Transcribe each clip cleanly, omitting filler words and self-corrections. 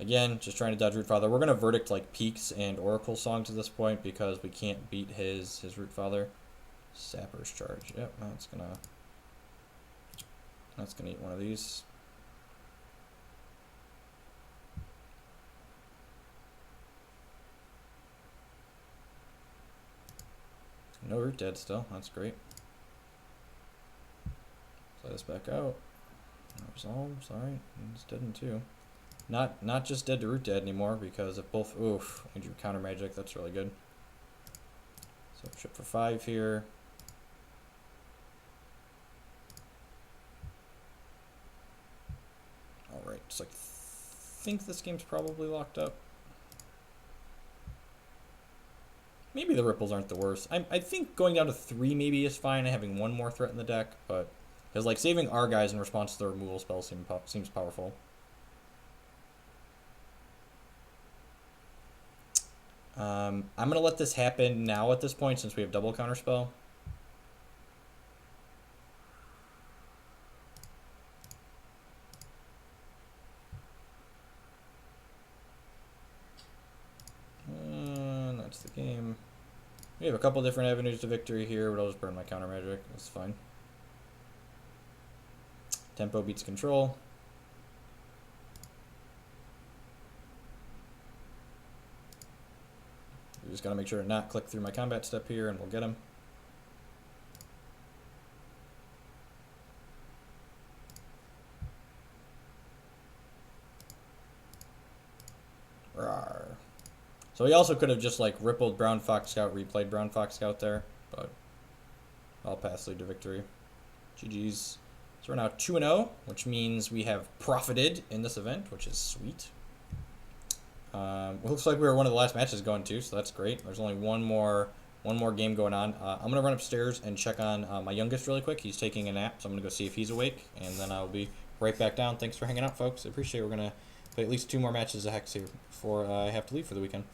Again, just trying to dodge Root Father. We're gonna verdict like Peaks and Oracle songs at this point because we can't beat his Root Father. Sapper's Charge. Yep, that's gonna eat one of these. No Root dead still. That's great. Slide this back out. Resolve. Sorry, it's dead in two. Not just dead to Root dead anymore because if both. Oof, we drew counter magic. That's really good. So chip for 5 here. All right, so I think this game's probably locked up. Maybe the ripples aren't the worst. I think going down to 3 maybe is fine and having one more threat in the deck, but because like saving our guys in response to the removal spell seems powerful. I'm gonna let this happen now at this point since we have double counter spell. And that's the game. We have a couple different avenues to victory here, but I'll just burn my counter magic. That's fine. Tempo beats control. We just gotta make sure to not click through my combat step here and we'll get him. Rawr. So he also could have just like rippled Brown Fox Scout, replayed Brown Fox Scout there, but I'll pass lead to victory. GG's. So we're now 2-0, which means we have profited in this event, which is sweet. Looks like we were one of the last matches going to, so that's great. There's only one more game going on. I'm gonna run upstairs and check on my youngest really quick. He's taking a nap, so I'm gonna go see if he's awake, and then I'll be right back down. Thanks for hanging out, folks. I appreciate it. We're gonna play at least 2 more matches of Hex here before I have to leave for the weekend.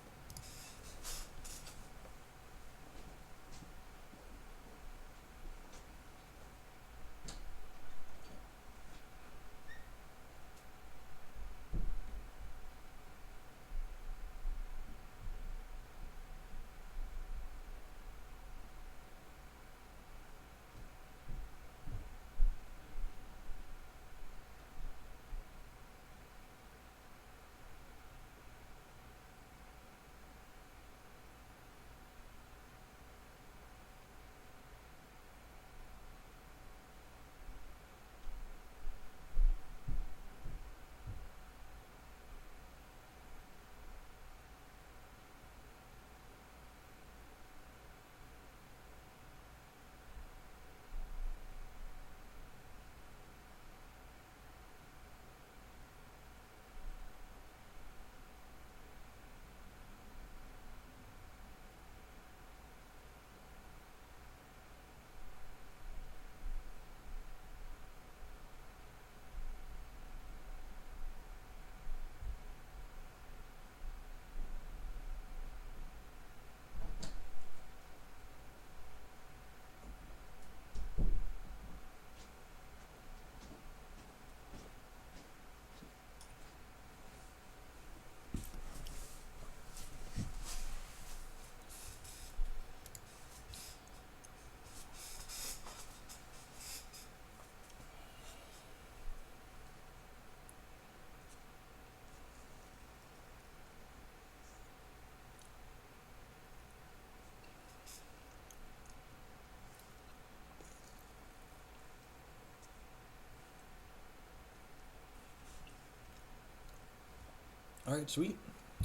All right, sweet.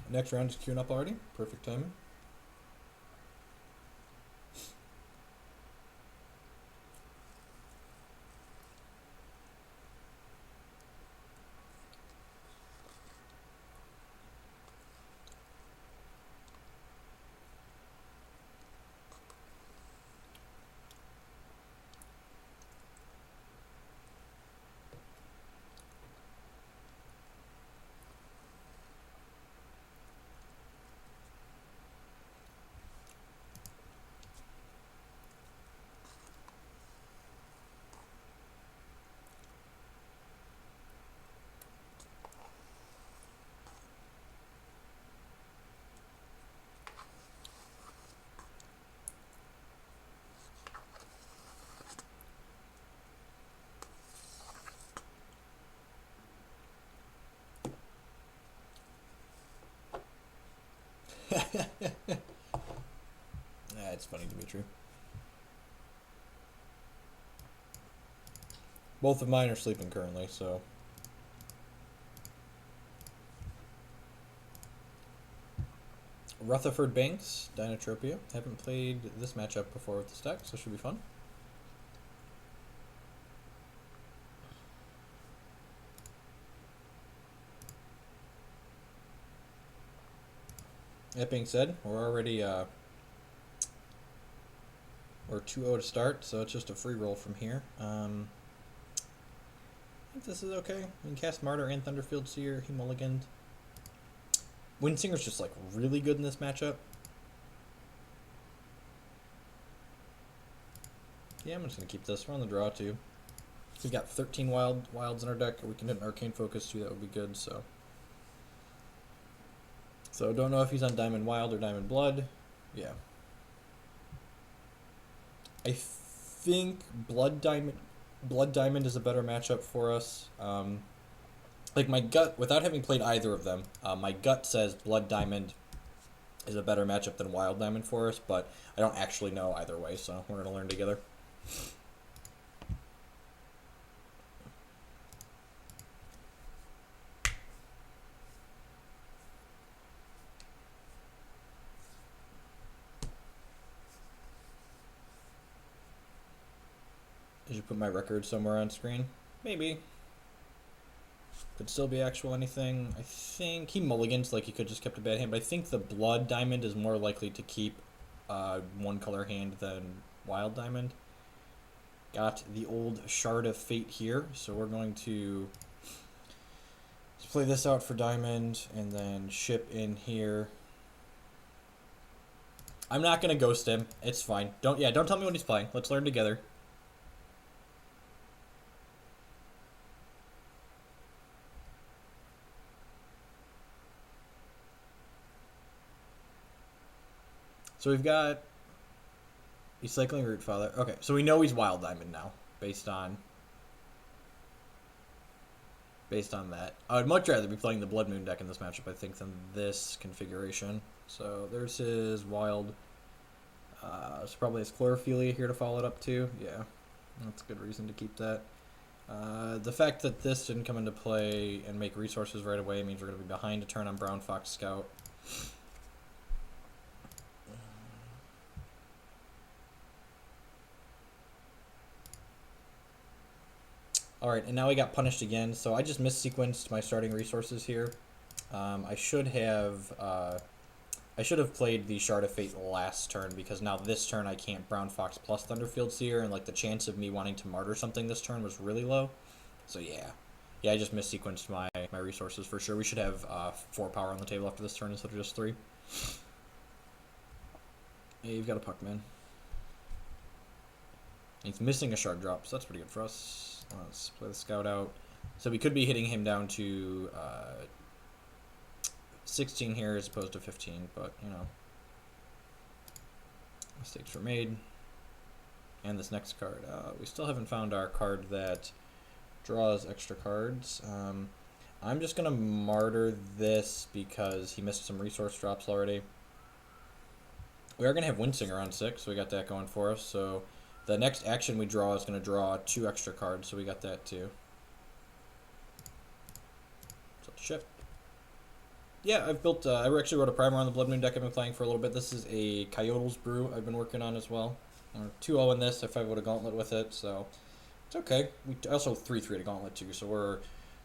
Next round is queuing up already. Perfect timing. It's funny, Dimitri. Both of mine are sleeping currently, so. Rutherford Banks, Dinotropia. Haven't played this matchup before with this deck, so it should be fun. That being said, we're already we're 2-0 to start, so it's just a free roll from here. I think this is okay. We can cast Martyr and Thunderfield Seer. He mulliganed. Windsinger's just like really good in this matchup. Yeah, I'm just gonna keep this. We're on the draw too. We've got 13 wilds in our deck. We can hit an Arcane Focus too. That would be good. So don't know if he's on Diamond Wild or Diamond Blood. Yeah. I think Blood Diamond is a better matchup for us. Like my gut, without having played either of them, my gut says Blood Diamond is a better matchup than Wild Diamond for us, but I don't actually know either way, so we're going to learn together. Did you put my record somewhere on screen? Maybe. Could still be actual anything. I think he mulligans, like he could just kept a bad hand, but I think the Blood Diamond is more likely to keep one color hand than Wild Diamond. Got the old Shard of Fate here, so we're going to play this out for Diamond and then ship in here. I'm not gonna ghost him. It's fine. Don't tell me what he's playing. Let's learn together. So we've got Recycling Root Father. Okay, so we know he's Wild Diamond now, based on that. I would much rather be playing the Blood Moon deck in this matchup, I think, than this configuration. So there's his Wild. There's probably his Chlorophilia here to follow it up too. Yeah, that's a good reason to keep that. The fact that this didn't come into play and make resources right away means we're going to be behind a turn on Brown Fox Scout. Alright, and now we got punished again, so I just missequenced my starting resources here. I should have played the Shard of Fate last turn, because now this turn I can't Brown Fox plus Thunderfield Seer, and like the chance of me wanting to martyr something this turn was really low. So yeah, I just missequenced my resources for sure. We should have 4 power on the table after this turn instead of just 3. Yeah, you've got a puck, man. He's missing a Shard drop, so that's pretty good for us. Let's play the Scout out. So we could be hitting him down to 16 here as opposed to 15, but, you know. Mistakes were made. And this next card. We still haven't found our card that draws extra cards. I'm just going to martyr this because he missed some resource drops already. We are going to have Windsinger on 6, so we got that going for us. So the next action we draw is going to draw 2 extra cards, so we got that too. So ship. Yeah, I've built, I actually wrote a primer on the Blood Moon deck I've been playing for a little bit. This is a Coyotle's Brew I've been working on as well. We're 2-0 in this if I would have Gauntlet with it, so it's okay. We also 3-3 to Gauntlet too, so we're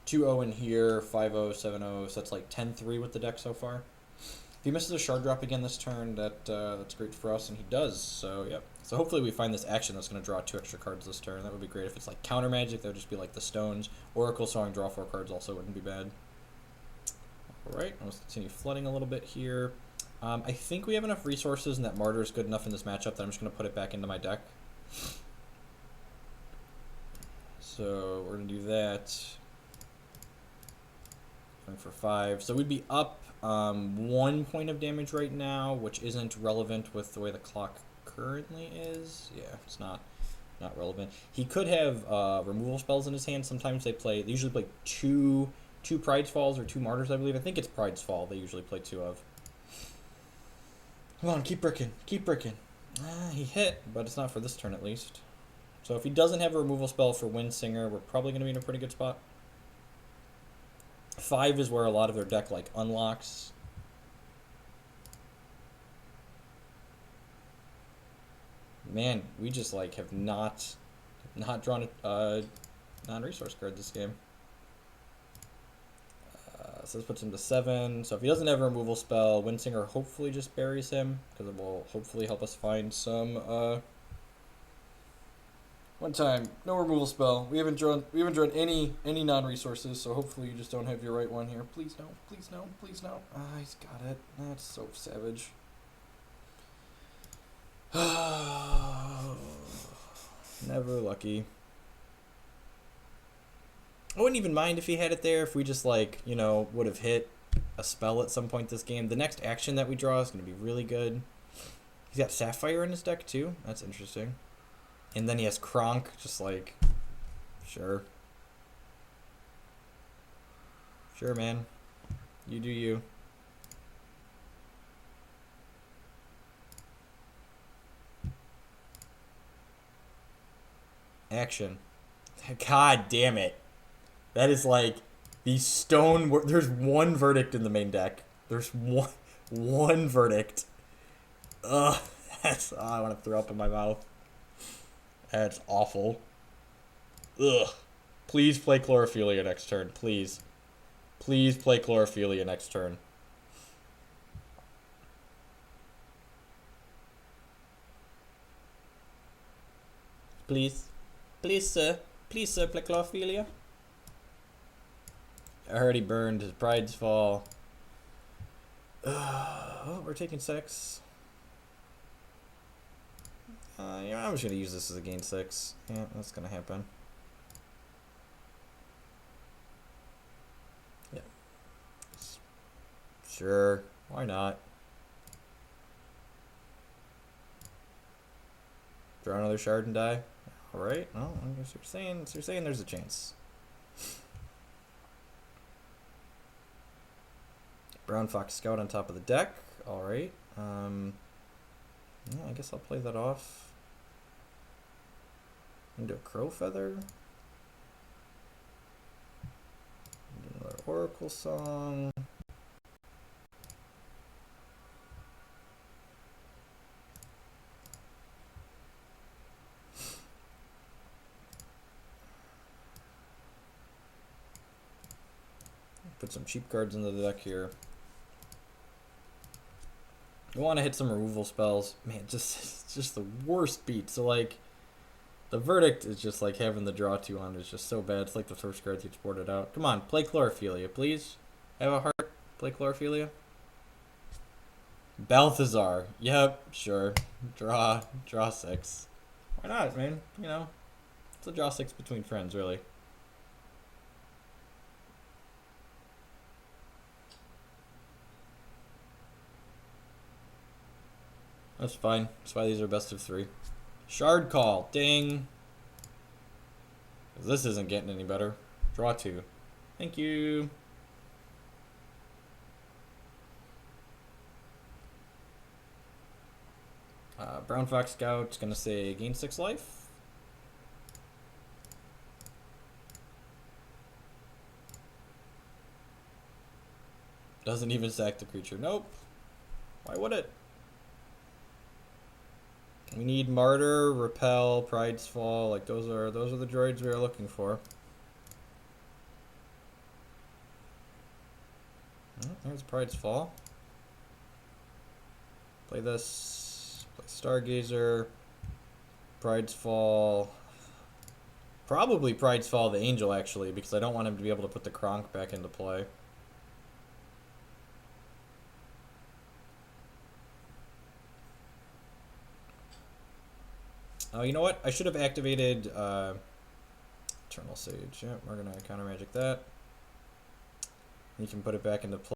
2-0 in here, 5-0, 7-0, so that's like 10-3 with the deck so far. If he misses a Shard drop again this turn, that's great for us, and he does, so yep. So hopefully we find this action that's going to draw 2 extra cards this turn. That would be great. If it's like Counter Magic, that would just be like the Stones. Oracle Song, draw 4 cards also wouldn't be bad. Alright, let's continue flooding a little bit here. I think we have enough resources and that Martyr is good enough in this matchup that I'm just going to put it back into my deck. So we're going to do that. Going for 5. So we'd be up 1 point of damage right now, which isn't relevant with the way the clock currently is. Yeah, it's not relevant. He could have removal spells in his hand. Sometimes they usually play two Pride's Falls or 2 Martyrs, I believe. I think it's Pride's Fall they usually play 2 of. Come on, keep bricking. Keep bricking. He hit, but it's not for this turn at least. So if he doesn't have a removal spell for Windsinger, we're probably going to be in a pretty good spot. 5 is where a lot of their deck like unlocks. Man, we just like have not drawn a non-resource card this game. So this puts him to 7. So if he doesn't have a removal spell, Windsinger hopefully just buries him, because it will hopefully help us find some. One time, no removal spell. We haven't drawn any non-resources, so hopefully you just don't have your right one here. Please no, please no, please no. Ah, he's got it. That's so savage. Never lucky. I wouldn't even mind if he had it there if we just, like, you know, would have hit a spell at some point this game. The next action that we draw is going to be really good. He's got Sapphire in his deck, too. That's interesting. And then he has Kronk, just like, sure. Sure, man. You do you. Action. God damn it. That is like the stone. There's one verdict in the main deck. There's one verdict. Ugh. That's. Oh, I want to throw up in my mouth. That's awful. Ugh. Please play Chlorophilia next turn. Please. Please play Chlorophilia next turn. Please. Please, sir. Please, sir, play Chlorophilia. I already burned his Pride's Fall. Oh, we're taking 6. Yeah, I'm just gonna use this as a gain 6. Yeah, that's gonna happen. Yeah. Sure. Why not? Draw another shard and die. All right. Well, I guess you're saying there's a chance. Brown Fox Scout on top of the deck. All right. Yeah, I guess I'll play that off. Into a Crow Feather. Another Oracle Song. Put some cheap cards into the deck here. You want to hit some removal spells. Man, it's just the worst beat. So, like, the verdict is just like having the draw 2 on. It's just so bad. It's like the first card gets boarded out. Come on, play Chlorophilia, please. Have a heart. Play Chlorophilia. Balthazar. Yep, sure. Draw 6. Why not, man? You know, it's a draw 6 between friends, really. That's fine. That's why these are best of 3. Shard Call. Ding. This isn't getting any better. Draw 2. Thank you. Brown Fox Scout's going to say gain 6 life. Doesn't even sack the creature. Nope. Why would it? We need Martyr, Repel, Pride's Fall. Like those are the droids we are looking for. Oh, there's Pride's Fall. Play this. Play Stargazer. Pride's Fall. Probably Pride's Fall the Angel, actually, because I don't want him to be able to put the Kronk back into play. Oh, you know what? I should have activated Eternal Sage. Yeah, we're going to counter magic that. You can put it back into play.